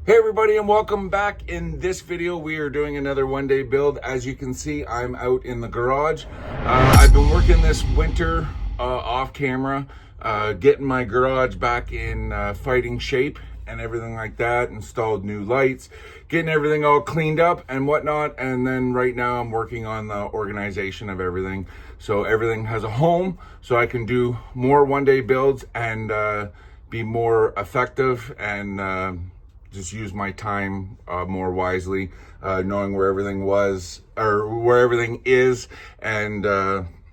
Hey everybody, and welcome back. In this video we are doing another one-day build. As you can see, I'm out in the garage. I've been working this winter off camera, getting my garage back in fighting shape and everything like that. Installed new lights, getting everything all cleaned up and whatnot, and then right now I'm working on the organization of everything, so everything has a home, so I can do more one-day builds and be more effective and just use my time more wisely, knowing where everything was or where everything is and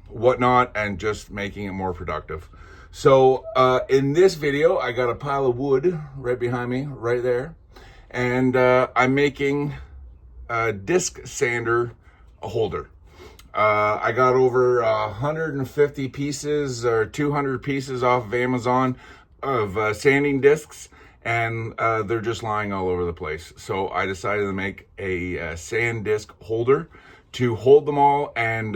whatnot, and just making it more productive. So in this video, I got a pile of wood right behind me, right there, and I'm making a disc sander holder. I got over 150 pieces or 200 pieces off of Amazon of sanding discs, and they're just lying all over the place. So I decided to make a sand disc holder to hold them all and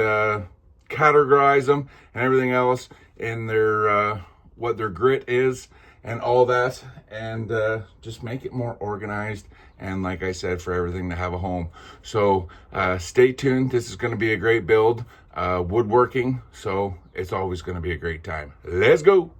categorize them and everything else in their what their grit is and all that, and just make it more organized, and like I said, for everything to have a home. So stay tuned. This is going to be a great build. Woodworking, so it's always going to be a great time. Let's go.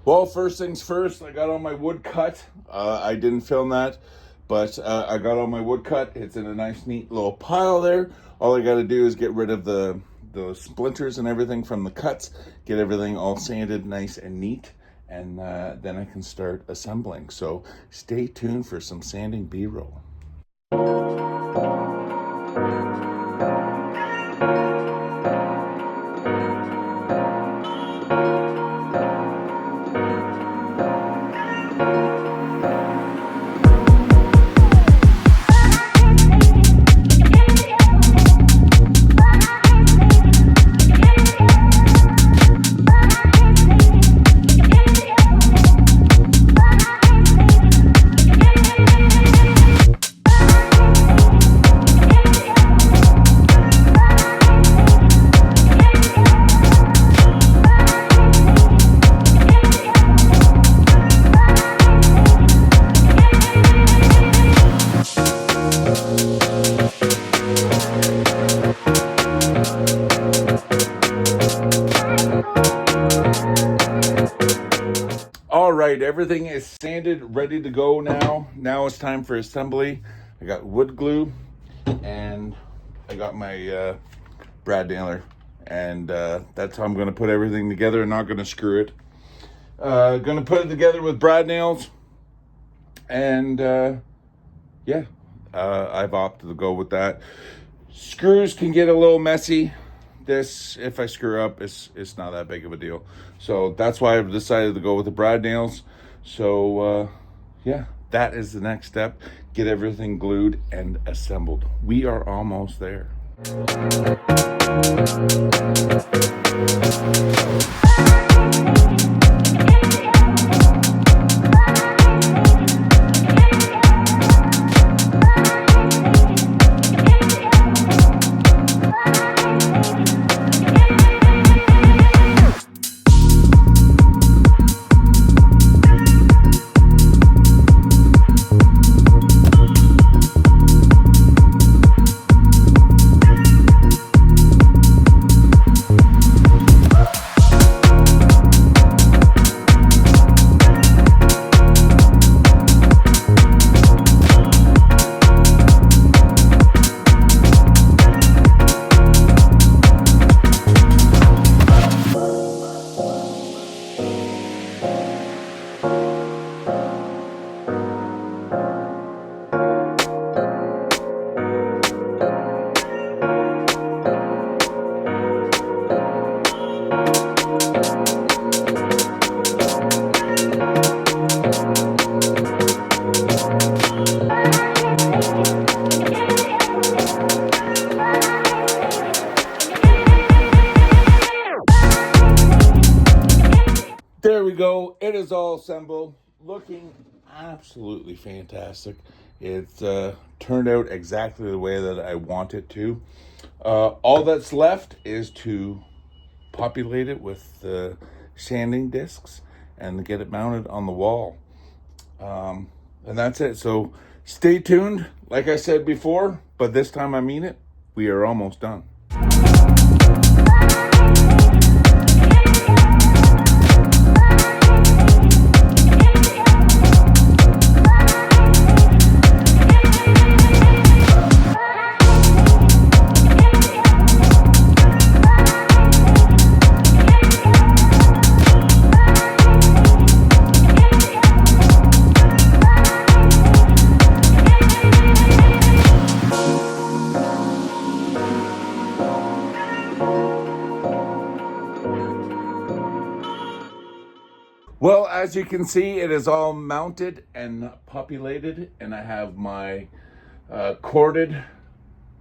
Well, first things first, I got all my wood cut. I didn't film that, but I got all my wood cut. It's in a nice, neat little pile there. All I got to do is get rid of the splinters and everything from the cuts, get everything all sanded nice and neat, and then I can start assembling. So stay tuned for some sanding B-roll. All right, everything is sanded, ready to go now. Now it's time for assembly. I got wood glue, and I got my brad nailer, and that's how I'm going to put everything together. I'm not going to screw it. Going to put it together with brad nails, and yeah, I've opted to go with that. Screws can get a little messy. This, if I screw up, it's not that big of a deal. So that's why I've decided to go with the brad nails. So yeah, that is the next step. Get everything glued and assembled. We are almost there. There we go. It is all assembled, looking absolutely fantastic. It's turned out exactly the way that I want it to. All that's left is to populate it with the sanding discs and get it mounted on the wall. And that's it. So stay tuned, like I said before, but this time I mean it. We are almost done. Well, as you can see, it is all mounted and populated, and I have my corded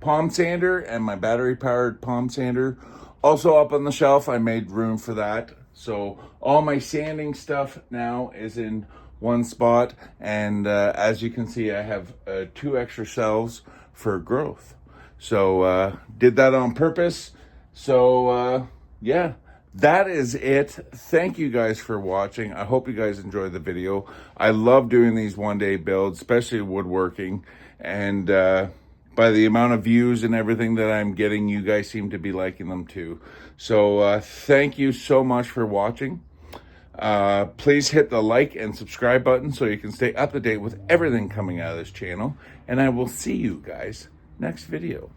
palm sander and my battery powered palm sander also up on the shelf. I made room for that. So all my sanding stuff now is in one spot, and as you can see, I have 2 extra shelves for growth. So did that on purpose. So yeah. That is it. Thank you guys for watching. I hope you guys enjoyed the video. I love doing these one-day builds, especially woodworking. And by the amount of views and everything that I'm getting, you guys seem to be liking them too. So thank you so much for watching. Please hit the like and subscribe button so you can stay up to date with everything coming out of this channel. And I will see you guys next video.